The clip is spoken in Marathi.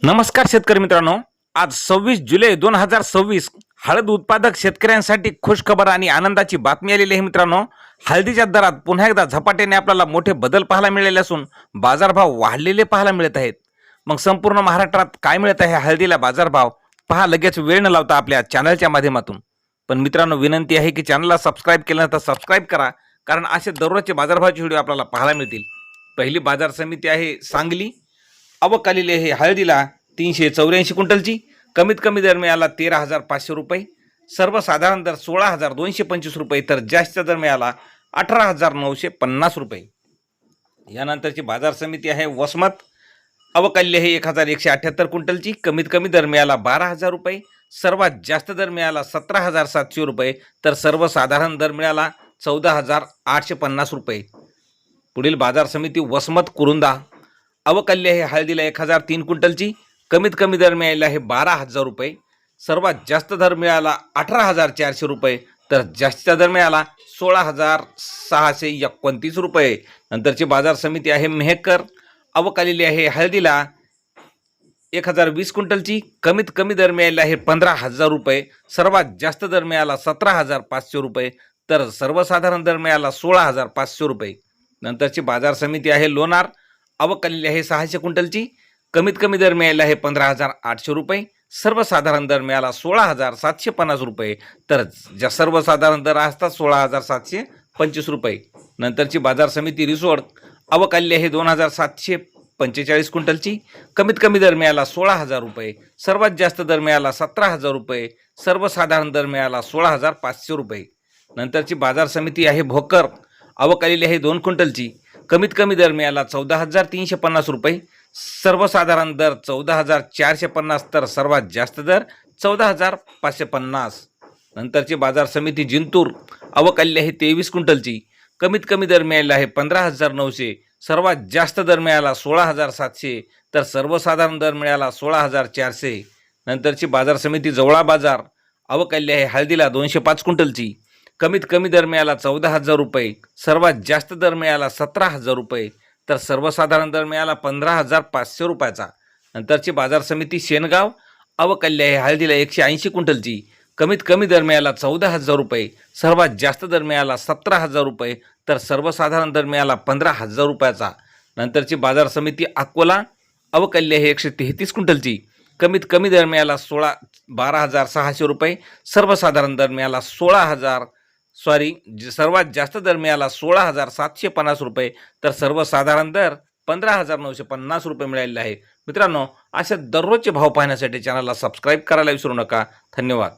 नमस्कार शेतकरी मित्रांनो, आज 26 जुलै 2026 हळद उत्पादक शेतकऱ्यांसाठी खुशखबर आणि आनंदाची बातमी आलेली आहे. मित्रांनो, हळदीच्या दरात पुन्हा एकदा झपाट्याने आपल्याला मोठे बदल पाहायला मिळाले असून बाजारभाव वाढलेले पाहायला मिळत आहेत. मग संपूर्ण महाराष्ट्रात काय मिळत आहे हळदीला बाजारभाव पहा लगेच वेळ न लावता आपल्या चॅनलच्या माध्यमातून. पण मित्रांनो, विनंती आहे की चॅनलला सबस्क्राईब केलं तर सबस्क्राईब करा, कारण असे दररोजचे बाजारभावाचे व्हिडिओ आपल्याला पाहायला मिळतील. पहिली बाजार समिती आहे सांगली. आवक आलेली आहे हळदीला 384 क्विंटलची. कमीत कमी दर मिळाला 13,500 रुपये, सर्वसाधारण दर 16,225 रुपये, तर जास्त दर मिळाला 18,950 रुपये. यानंतरची बाजार समिती आहे वसमत. आवक आलेली आहे 1,178 क्विंटलची. कमीत कमी दर मिळाला 12,000 रुपये, सर्वात जास्त दर मिळाला 17,700 रुपये, तर सर्वसाधारण दर मिळाला 14,850 रुपये. पुढील बाजार समिती वसमत कुरुंदा. आवक आलेली आहे हळदीला 1,003 क्विंटलची. कमीत कमी दर मिळाला आहे 12,000 रुपये, सर्वात जास्त दर मिळाला 18,400 रुपये, तर जास्तीचा दर मिळाला 16,629 रुपये. नंतरची बाजार समिती आहे मेहकर. आवक आलेली आहे हळदीला 1,020 क्विंटलची. कमीत कमी दर मिळाला आहे 15,000 रुपये, सर्वात जास्त दर मिळाला 17,500 रुपये, तर सर्वसाधारण दर मिळाला 16,500 रुपये. नंतरची बाजार समिती आहे लोणार. आवक आलेली आहे 600 क्विंटलची. कमीत कमी दर मिळाला आहे 15,800 रुपये, सर्वसाधारण दर मिळाला 16,750 रुपये, तर सर्वसाधारण दर असतात 16,725 रुपये. नंतरची बाजार समिती रिसोड. आवक आलेली आहे 2,745 क्विंटलची. कमीत कमी दर मिळाला 16,000 रुपये, सर्वात जास्त दर मिळाला 17,000 रुपये, सर्वसाधारण दर मिळाला 16,500 रुपये. नंतरची बाजार समिती आहे भोकर. आवक आलेली आहे 2 क्विंटलची. कमीत कमी दर मिळाला 14,350 रुपये, सर्वसाधारण दर 14,450, तर सर्वात जास्त दर 14,550. नंतरची बाजार समिती जिंतूर. आवक आलेली आहे 23 क्विंटलची. कमीत कमी दर मिळाला आहे 15,900, सर्वात जास्त दर मिळाला 16,700, तर सर्वसाधारण दर मिळाला 16,400. नंतरची बाजार समिती जवळा बाजार. आवक आलेली आहे हळदीला 205 क्विंटलची. कमीत कमी दर मिळाला 14,000 रुपये, सर्वात जास्त दर मिळाला 17,000 रुपये, तर सर्वसाधारण दर मिळाला 15,500 रुपयाचा. नंतरची बाजार समिती शेनगाव. आवक आलेली आहे हळदीला 180 क्विंटलची. कमीत कमी दर मिळाला 14,000 रुपये, सर्वात जास्त दर मिळाला 17,000 रुपये, तर सर्वसाधारण दर मिळाला 15,000 रुपयाचा. नंतरची बाजार समिती अकोला. आवक आलेली आहे 133 क्विंटलची. कमीत कमी दर मिळाला 12,600 रुपये, सर्वसाधारण दर मिळाला सर्वात जास्त दर मिळाला 16,750 रुपये, तर सर्वसाधारण दर 15,950 रुपये मिळालेले आहे. मित्रांनो, अशा दररोजचे भाव पाहण्यासाठी चॅनलला सबस्क्राईब करायला विसरू नका. धन्यवाद.